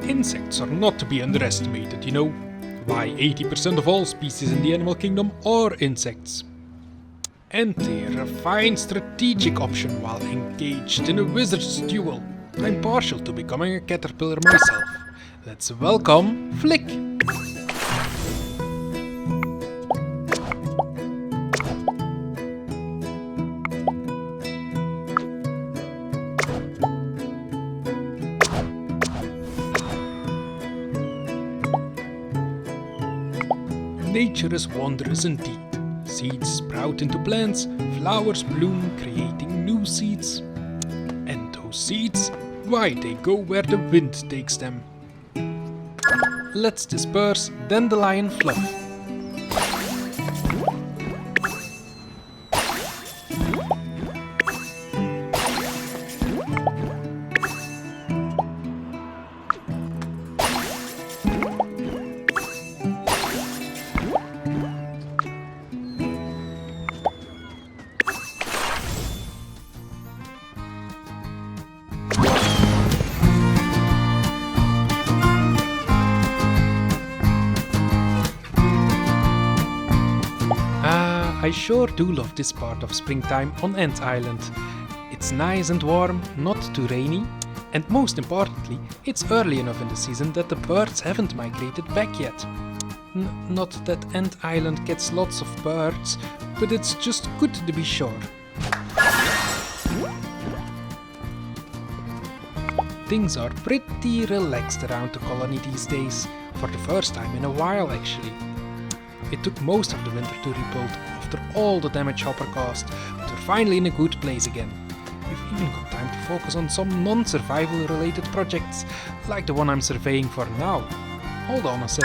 Insects are not to be underestimated, you know. Why, 80% of all species in the animal kingdom are insects. And they're a fine strategic option while engaged in a wizard's duel. I'm partial to becoming a caterpillar myself. Let's welcome Flick! Nature is wondrous indeed. Seeds sprout into plants, flowers bloom, creating new seeds. And those seeds, why, they go where the wind takes them. Let's disperse dandelion fluff. I sure do love this part of springtime on Ant Island. It's nice and warm, not too rainy, and most importantly, it's early enough in the season that the birds haven't migrated back yet. Not that Ant Island gets lots of birds, but it's just good to be sure. Things are pretty relaxed around the colony these days, for the first time in a while actually. It took most of the winter to rebuild after all the damage Hopper caused, but we're finally in a good place again. We've even got time to focus on some non-survival related projects, like the one I'm surveying for now. Hold on a sec.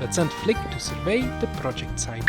Let's send Flick to survey the project site.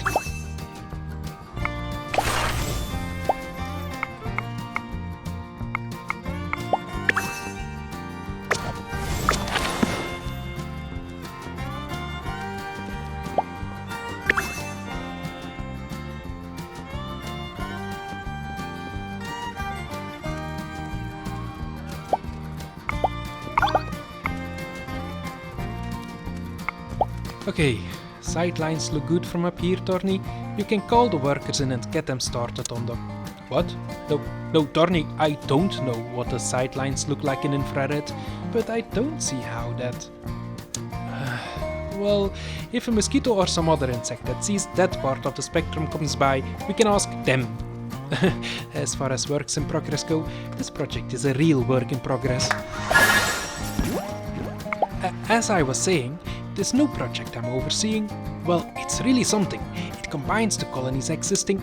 Okay, sightlines look good from up here, Torny. You can call the workers in and get them started on them. What? No, Torny, I don't know what the sightlines look like in infrared, but I don't see how that... Well, if a mosquito or some other insect that sees that part of the spectrum comes by, we can ask them. As far as works in progress go, this project is a real work in progress. As I was saying, this new project I'm overseeing, well, it's really something. It combines the colony's existing...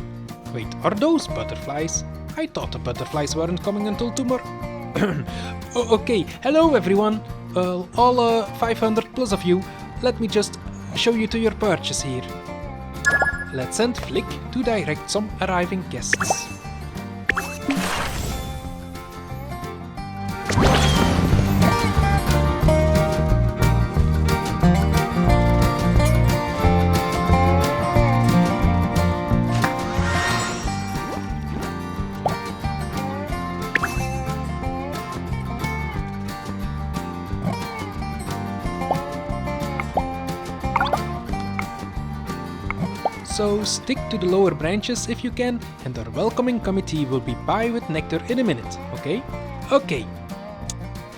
Wait, are those butterflies? I thought the butterflies weren't coming until tomorrow. Okay, hello everyone. All 500 plus of you. Let me just show you to your perches here. Let's send Flick to direct some arriving guests. So stick to the lower branches if you can, and our welcoming committee will be by with nectar in a minute, okay? Okay.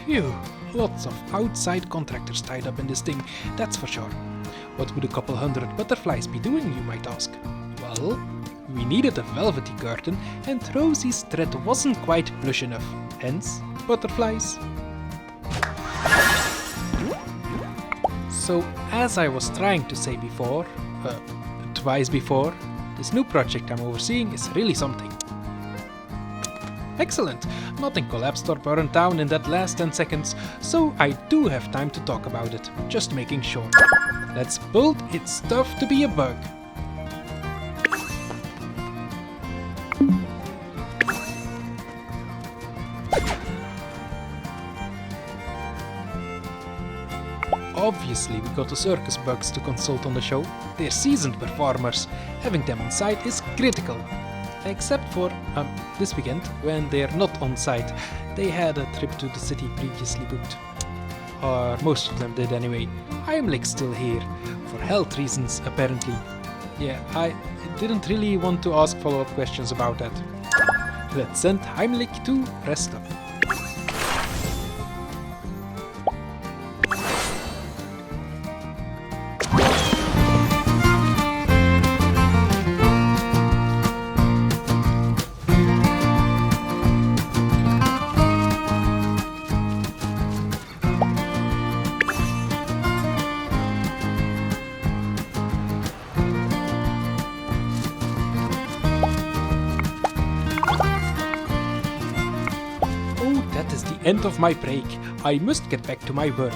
Phew, lots of outside contractors tied up in this thing, that's for sure. What would a couple hundred butterflies be doing, you might ask? Well, we needed a velvety curtain, and Rosie's thread wasn't quite plush enough, hence butterflies. So, as I was trying to say before, twice before, this new project I'm overseeing is really something. Excellent! Nothing collapsed or burned down in that last 10 seconds, so I do have time to talk about it, just making sure. Let's build its stuff to be a bug. Obviously, we got the circus bugs to consult on the show. They're seasoned performers. Having them on site is critical. Except for this weekend, when they're not on site. They had a trip to the city previously booked. or most of them did anyway. Heimlich still here, for health reasons apparently. Yeah, I didn't really want to ask follow-up questions about that. Let's send Heimlich to rest up. That is the end of my break. I must get back to my work.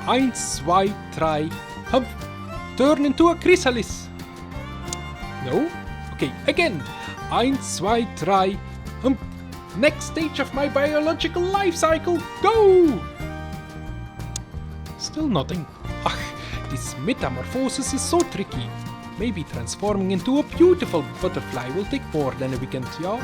1, 2, 3, humph. Turn into a chrysalis. No? Okay, again. 1, 2, 3, humph. Next stage of my biological life cycle. Go! Still nothing. Ach, this metamorphosis is so tricky. Maybe transforming into a beautiful butterfly will take more than a weekend, yeah?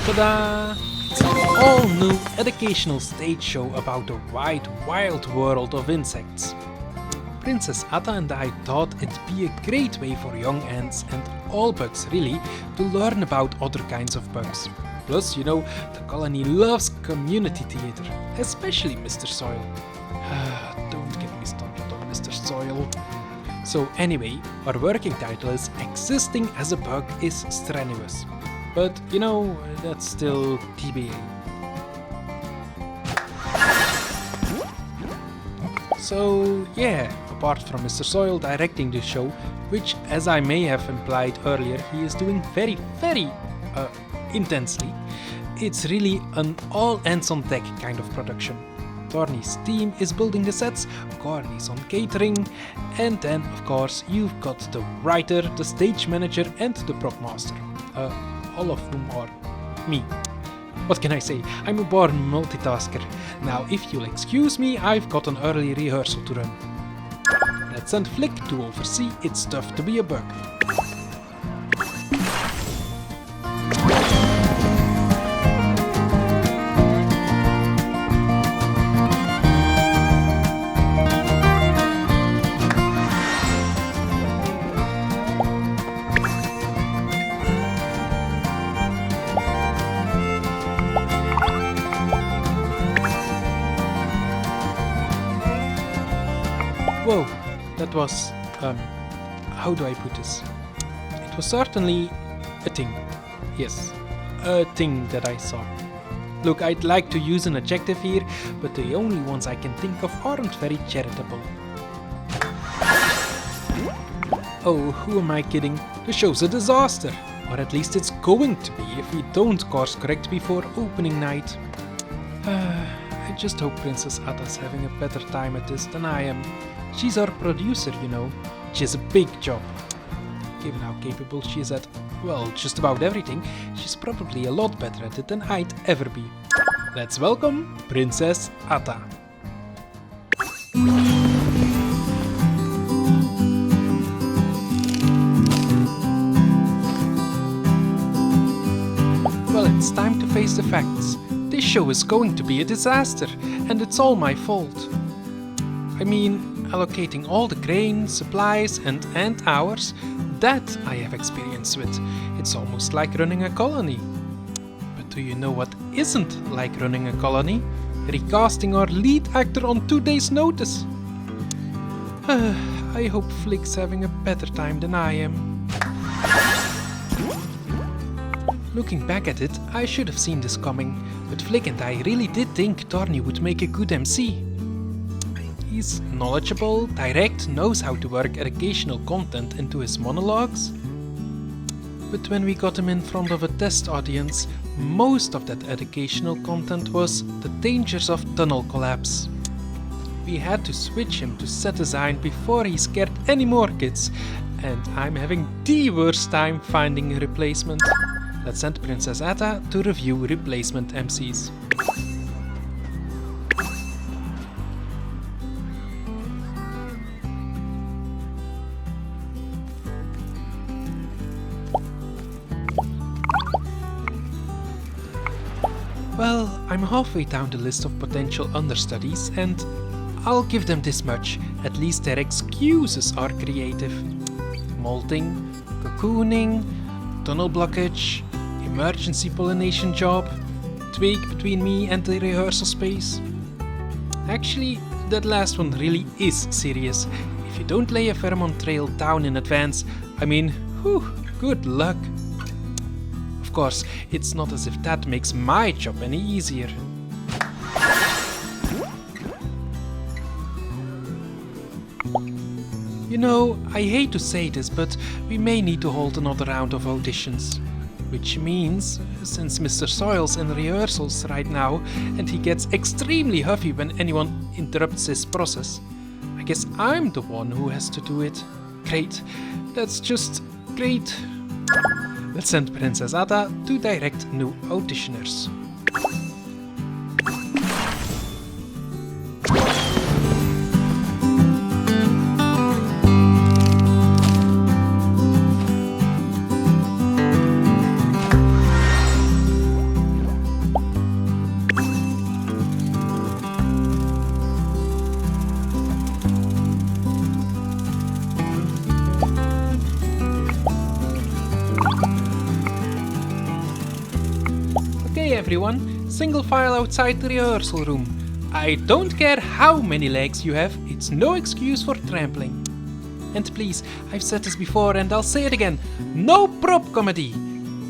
Ta-da! It's an all-new educational stage show about the wide, wild world of insects. Princess Atta and I thought it'd be a great way for young ants and all bugs really to learn about other kinds of bugs. Plus, you know, the colony loves community theater, especially Mr. Soil. Don't get me started on Mr. Soil. So anyway, our working title is Existing as a Bug is Strenuous. But, you know, that's still TBA. So, yeah, apart from Mr. Soil directing the show, which, as I may have implied earlier, he is doing very, very intensely, it's really an all-hands-on-deck kind of production. Torny's team is building the sets, Corny's on catering, and then, of course, you've got the writer, the stage manager, and the prop master. All of whom are me. What can I say? I'm a born multitasker. Now, if you'll excuse me, I've got an early rehearsal to run. Let's send Flick to oversee It's Tough to Be a Bug. Whoa, that was, how do I put this? It was certainly a thing. Yes, a thing that I saw. Look, I'd like to use an adjective here, but the only ones I can think of aren't very charitable. Oh, who am I kidding? The show's a disaster. Or at least it's going to be if we don't course correct before opening night. I just hope Princess Atta's having a better time at this than I am. She's our producer, you know. She has a big job. Given how capable she is at, well, just about everything, she's probably a lot better at it than I'd ever be. Let's welcome Princess Atta. Well, it's time to face the facts. This show is going to be a disaster, and it's all my fault. I mean, allocating all the grain, supplies and hours, that I have experience with. It's almost like running a colony. But do you know what isn't like running a colony? Recasting our lead actor on 2 days' notice. I hope Flick's having a better time than I am. Looking back at it, I should have seen this coming, but Flick and I really did think Torny would make a good MC. He's knowledgeable, direct, knows how to work educational content into his monologues. But when we got him in front of a test audience, most of that educational content was the dangers of tunnel collapse. We had to switch him to set design before he scared any more kids, and I'm having the worst time finding a replacement. Let's send Princess Atta to review replacement MCs. Well, I'm halfway down the list of potential understudies, and I'll give them this much: at least their excuses are creative. Molting, cocooning, tunnel blockage, emergency pollination job, twig between me and the rehearsal space. Actually, that last one really is serious. If you don't lay a pheromone trail down in advance, good luck. Of course, it's not as if that makes my job any easier. You know, I hate to say this, but we may need to hold another round of auditions. Which means, since Mr. Soil's in rehearsals right now, and he gets extremely huffy when anyone interrupts his process, I guess I'm the one who has to do it. Great. That's just great. Let's send Princess Atta to direct new auditioners. Okay everyone, single file outside the rehearsal room. I don't care how many legs you have, it's no excuse for trampling. And please, I've said this before and I'll say it again, no prop comedy!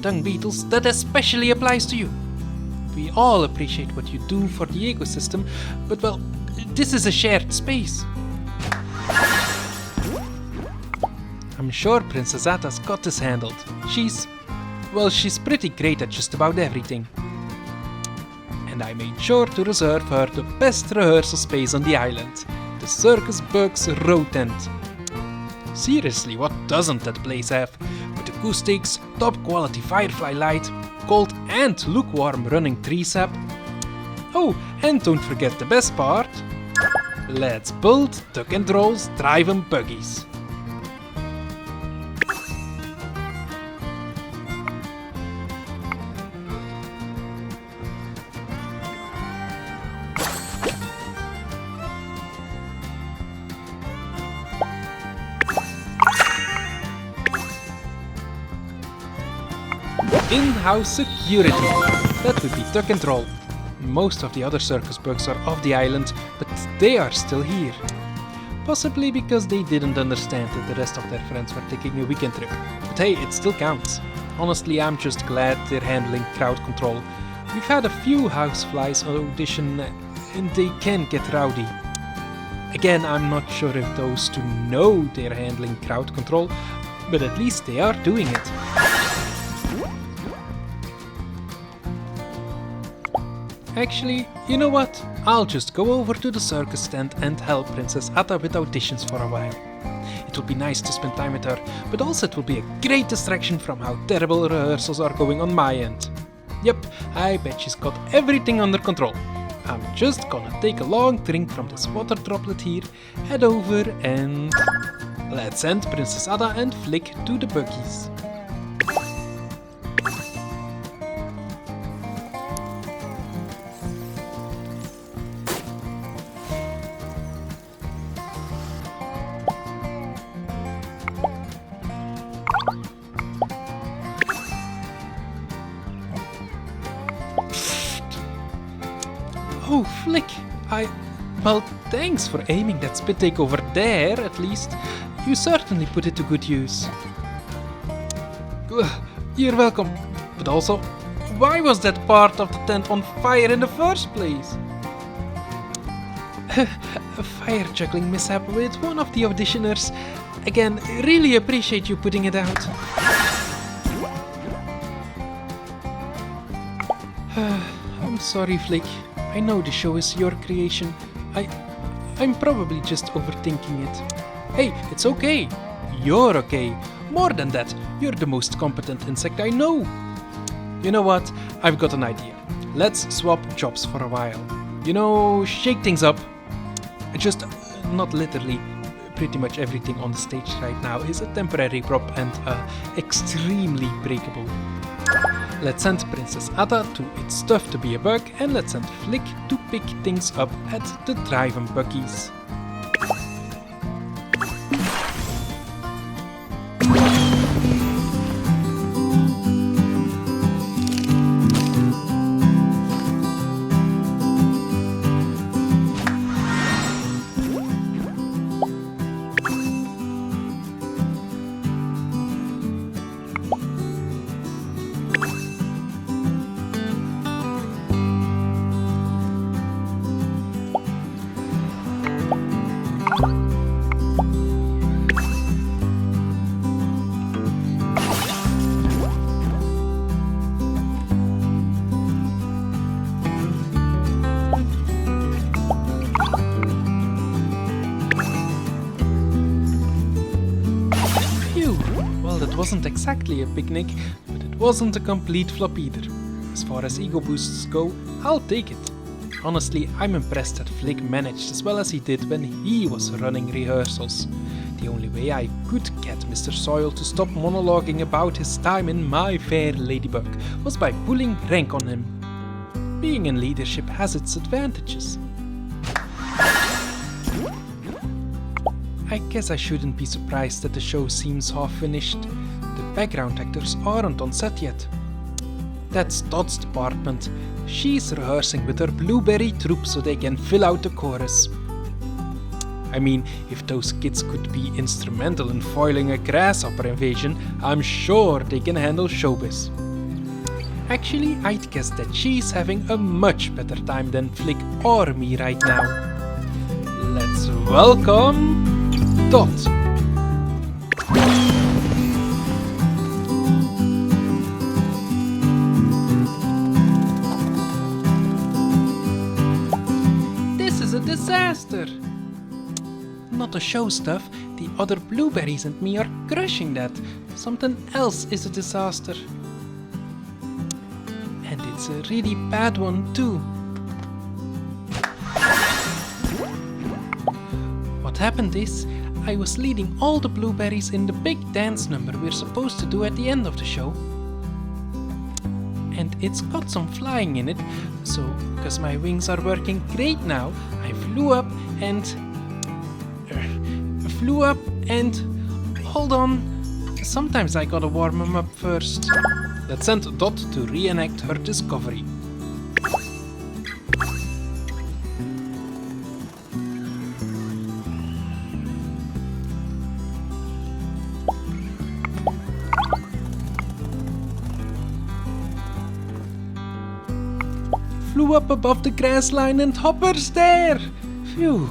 Dung beetles, that especially applies to you. We all appreciate what you do for the ecosystem, but well, this is a shared space. I'm sure Princess Atta's got this handled. She's pretty great at just about everything. And I made sure to reserve her the best rehearsal space on the island, the Circus Bugs Road Tent. Seriously, what doesn't that place have? With acoustics, top quality firefly light, cold and lukewarm running tree sap. Oh, and don't forget the best part. Let's build tuck and rolls drive-in buggies. In-house security. That would be tuck and roll. Most of the other circus bugs are off the island, but they are still here. Possibly because they didn't understand that the rest of their friends were taking a weekend trip. But hey, it still counts. Honestly, I'm just glad they're handling crowd control. We've had a few houseflies audition and they can get rowdy. Again, I'm not sure if those two know they're handling crowd control, but at least they are doing it. Actually, you know what? I'll just go over to the circus stand and help Princess Atta with auditions for a while. It will be nice to spend time with her, but also it will be a great distraction from how terrible rehearsals are going on my end. Yep, I bet she's got everything under control. I'm just gonna take a long drink from this water droplet here, head over and... let's send Princess Atta and Flick to the buggies. Oh, Flick, Well, thanks for aiming that spit take over there, at least. You certainly put it to good use. You're welcome. But also, why was that part of the tent on fire in the first place? A fire juggling mishap with one of the auditioners. Again, really appreciate you putting it out. I'm sorry, Flick. I know the show is your creation. I'm probably just overthinking it. Hey, it's okay. You're okay. More than that, you're the most competent insect I know. You know what? I've got an idea. Let's swap jobs for a while. You know, shake things up. Just, not literally, pretty much everything on the stage right now is a temporary prop and extremely breakable. Let's send Princess Ada to its stuff to be a bug, and let's send Flick to pick things up at the Drive-In Buggies. That wasn't exactly a picnic, but it wasn't a complete flop either. As far as ego boosts go, I'll take it. Honestly, I'm impressed that Flick managed as well as he did when he was running rehearsals. The only way I could get Mr. Soil to stop monologuing about his time in My Fair Ladybug was by pulling rank on him. Being in leadership has its advantages. I guess I shouldn't be surprised that the show seems half finished. The background actors aren't on set yet. That's Dot's department. She's rehearsing with her blueberry troupe so they can fill out the chorus. I mean, if those kids could be instrumental in foiling a grasshopper invasion, I'm sure they can handle showbiz. Actually, I'd guess that she's having a much better time than Flick or me right now. Let's welcome Dot. This is a disaster. Not the show stuff, the other blueberries and me are crushing that. Something else is a disaster. And it's a really bad one too. What happened is, I was leading all the blueberries in the big dance number we're supposed to do at the end of the show. And it's got some flying in it, so because my wings are working great now, I flew up and... Hold on, sometimes I gotta warm 'em up first. Let's send Dot to reenact her discovery. Flew up above the grass line and Hopper's there! Phew.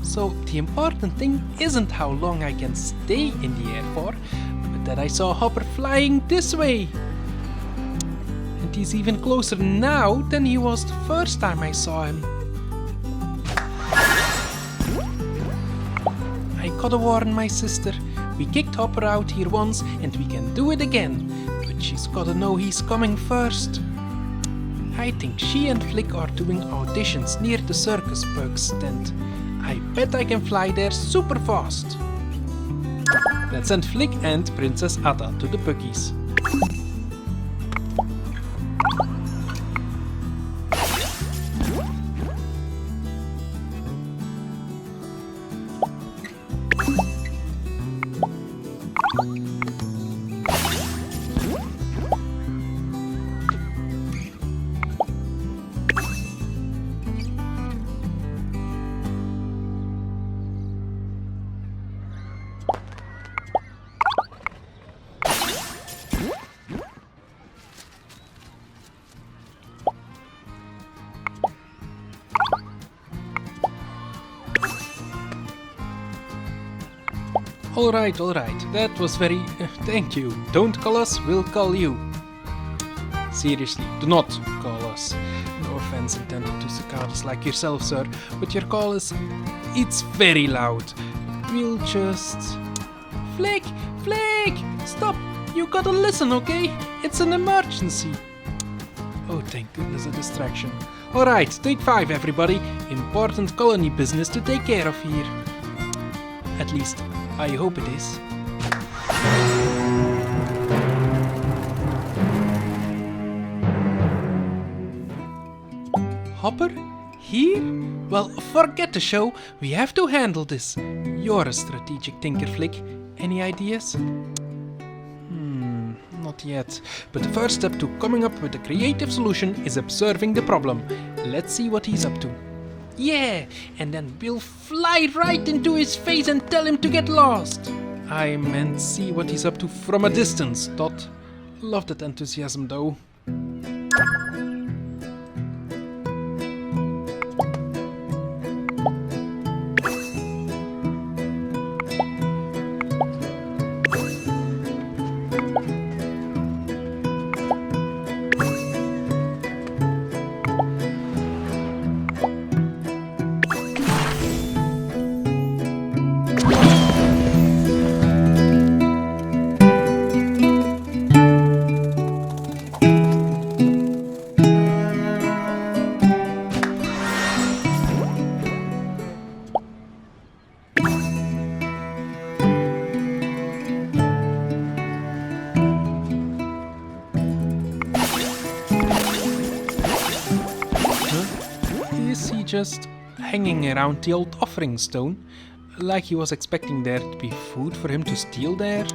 So the important thing isn't how long I can stay in the air for, but that I saw Hopper flying this way. And he's even closer now than he was the first time I saw him. I gotta warn my sister. We kicked Hopper out here once and we can do it again, but she's gotta know he's coming first. I think she and Flick are doing auditions near the circus bugs tent. I bet I can fly there super fast. Let's send Flick and Princess Ada to the buggies. Alright, that was very... thank you. Don't call us, we'll call you. Seriously, do not call us. No offense intended to cicadas like yourself, sir, but your call is... it's very loud. We'll just... Flick! Stop! You gotta listen, okay? It's an emergency. Oh, thank goodness, a distraction. Alright, take 5, everybody. Important colony business to take care of here. At least, I hope it is. Hopper? Here? Well, forget the show. We have to handle this. You're a strategic thinker, Flick. Any ideas? Not yet. But the first step to coming up with a creative solution is observing the problem. Let's see what he's up to. Yeah, and then we'll fly right into his face and tell him to get lost. I meant see what he's up to from a distance, Dot. Love that enthusiasm though. Is he just hanging around the old offering stone? Like he was expecting there to be food for him to steal there?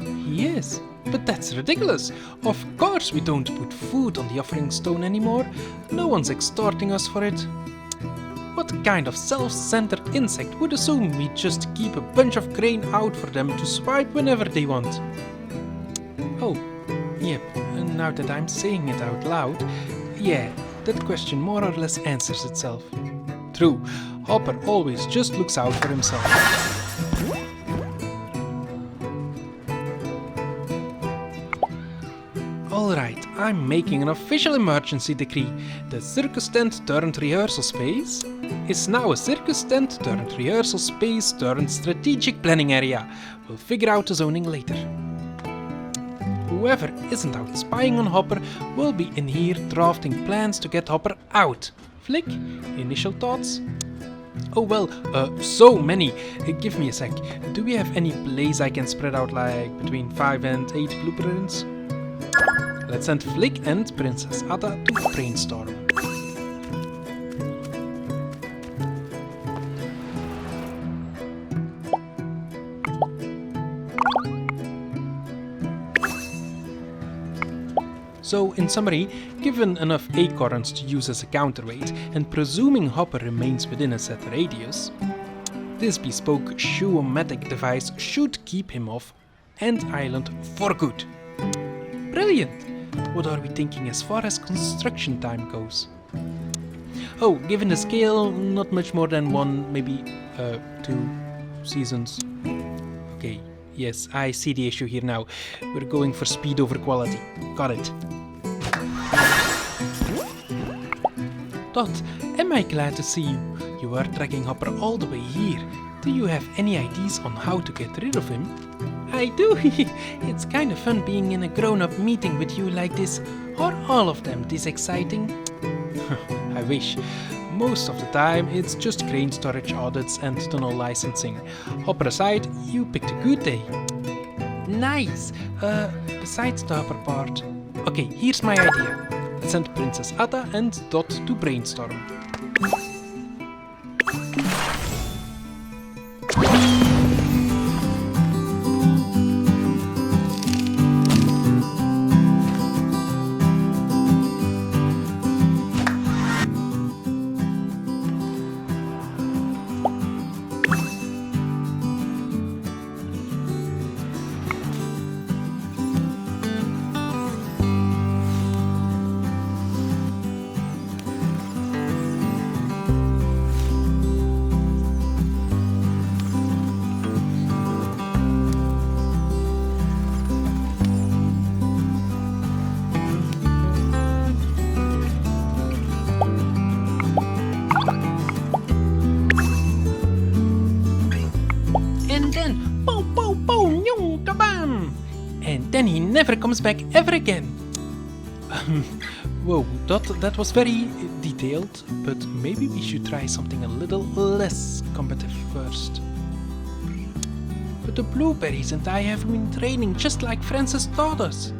He is. But that's ridiculous. Of course we don't put food on the offering stone anymore. No one's extorting us for it. What kind of self-centered insect would assume we just keep a bunch of grain out for them to swipe whenever they want? Oh, yep, now that I'm saying it out loud, yeah, that question more or less answers itself. True, Hopper always just looks out for himself. Alright, I'm making an official emergency decree. The circus tent turned rehearsal space is now a circus tent turned rehearsal space turned strategic planning area. We'll figure out the zoning later. Whoever isn't out spying on Hopper will be in here drafting plans to get Hopper out. Flick, initial thoughts? Oh well, so many. Give me a sec. Do we have any place I can spread out like between 5 and 8 blueprints? Let's send Flick and Princess Ada to brainstorm. So, in summary, given enough acorns to use as a counterweight, and presuming Hopper remains within a set radius, this bespoke shoe-o-matic device should keep him off Ant Island for good. Brilliant! What are we thinking as far as construction time goes? Oh, given the scale, not much more than 1, maybe 2 seasons. Okay, yes, I see the issue here now. We're going for speed over quality. Got it. Dot, am I glad to see you? You are dragging Hopper all the way here. Do you have any ideas on how to get rid of him? I do. It's kind of fun being in a grown-up meeting with you like this. Are all of them this exciting? I wish. Most of the time it's just grain storage audits and tunnel licensing. Hopper aside, you picked a good day. Nice. Besides the Hopper part. Okay, here's my idea. Let's send Princess Ada and Dot to brainstorm. never comes back ever again. Whoa, that was very detailed, but maybe we should try something a little less combative first. But the blueberries and I have been training just like Francis taught us.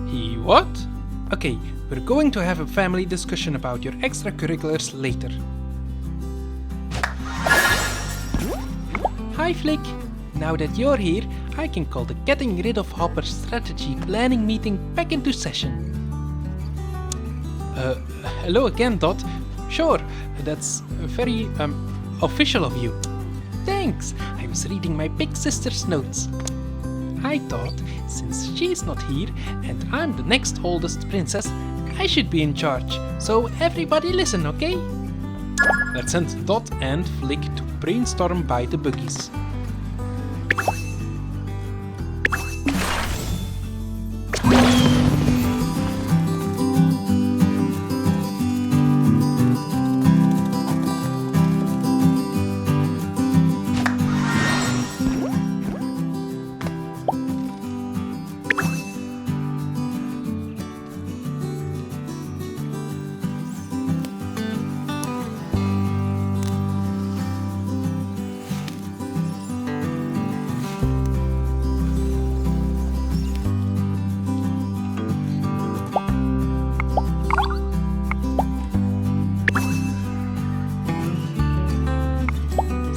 He what? Okay, we're going to have a family discussion about your extracurriculars later. Hi Flick! Now that you're here, I can call the getting rid of Hopper strategy planning meeting back into session. Hello again, Dot. Sure, that's very official of you. Thanks, I was reading my big sister's notes. I thought, since she's not here and I'm the next oldest princess, I should be in charge. So everybody listen, okay? Let's send Dot and Flick to brainstorm by the buggies.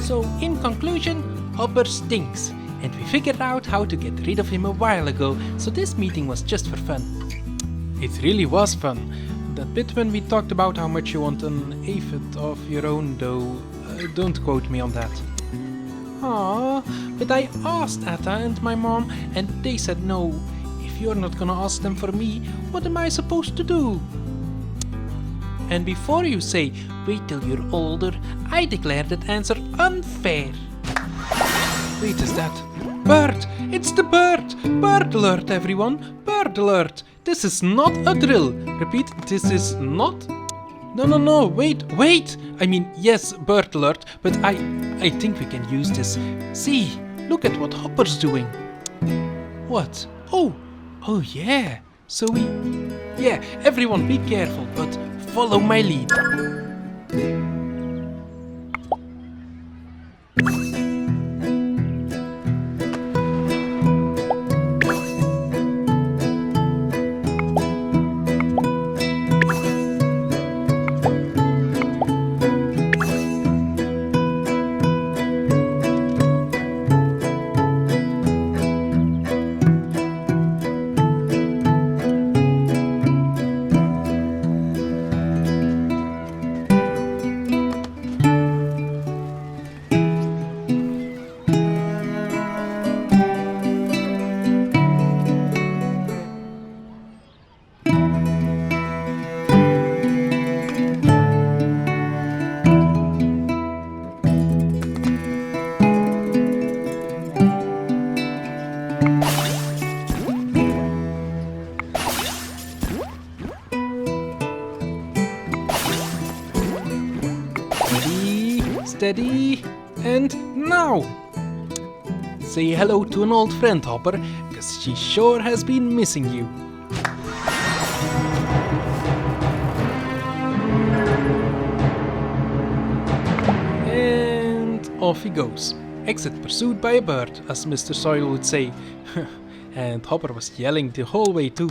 So, in conclusion, Hopper stinks, and we figured out how to get rid of him a while ago, so this meeting was just for fun. It really was fun. That bit when we talked about how much you want an aphid of your own, though, don't quote me on that. Aww, but I asked Atta and my mom, and they said no. If you're not gonna ask them for me, what am I supposed to do? And before you say, wait till you're older, I declare that answer unfair. Wait, is that? Bird! It's the bird! Bird alert, everyone! Bird alert! This is not a drill! Repeat, this is not... No, wait! I mean, yes, bird alert, but I think we can use this. See, look at what Hopper's doing. What? Oh yeah! So yeah, everyone be careful, but follow my lead. Steady, and now! Say hello to an old friend, Hopper, cause she sure has been missing you. And off he goes. Exit pursued by a bird, as Mr. Soil would say. And Hopper was yelling the whole way too.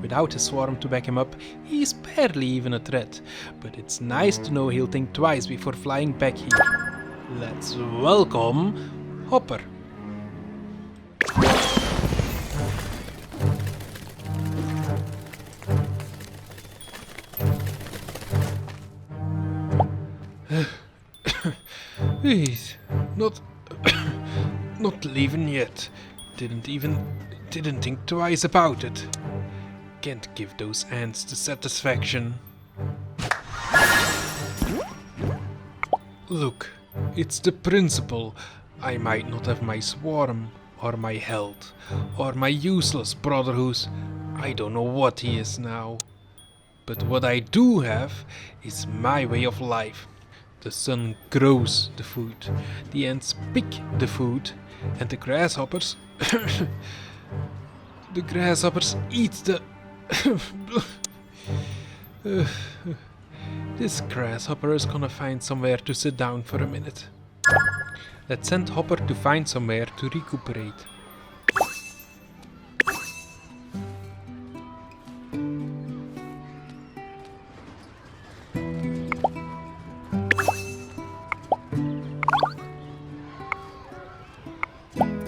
Without his swarm to back him up, he's barely even a threat. But it's nice to know he'll think twice before flying back here. Let's welcome Hopper. He's not leaving yet. Didn't think twice about it. Can't give those ants the satisfaction. Look, it's the principle. I might not have my swarm, or my health, or my useless brother who's... I don't know what he is now. But what I do have is my way of life. The sun grows the food, the ants pick the food, and the grasshoppers... The grasshoppers eat the... This grasshopper is gonna find somewhere to sit down for a minute. Let's send Hopper to find somewhere to recuperate.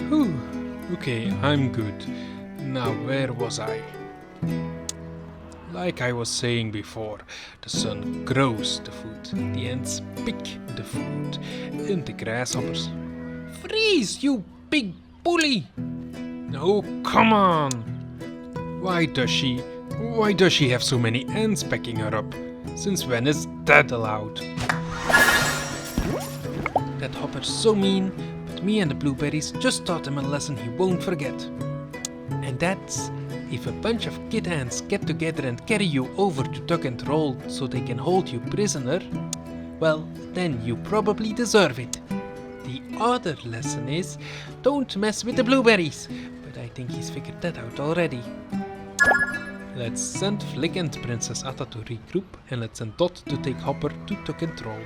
Whew. Okay, I'm good. Now, where was I? Like I was saying before, the sun grows the food, the ants pick the food, and the grasshoppers. Freeze, you big bully! No, come on! Why does she have so many ants pecking her up? Since when is that allowed? That Hopper's so mean, but me and the blueberries just taught him a lesson he won't forget. And that's... if a bunch of kid ants get together and carry you over to tuck and roll so they can hold you prisoner, well, then you probably deserve it. The other lesson is, don't mess with the blueberries, but I think he's figured that out already. Let's send Flick and Princess Atta to regroup, and let's send Dot to take Hopper to tuck and roll.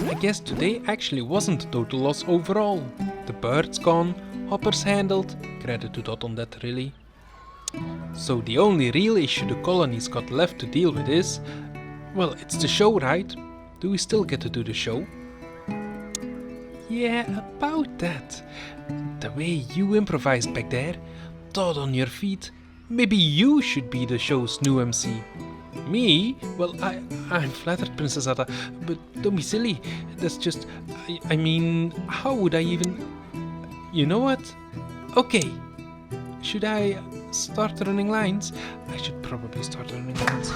I guess today actually wasn't a total loss overall. The bird's gone, Hopper's handled, credit to Dot on that really. So the only real issue the colony's got left to deal with is... well, it's the show, right? Do we still get to do the show? Yeah, about that. The way you improvised back there, thought on your feet, maybe you should be the show's new MC. Me? Well, I'm flattered, Princess Atta, but don't be silly. That's just... I mean, how would I even... You know what? Okay. Should I start running lines? I should probably start running lines.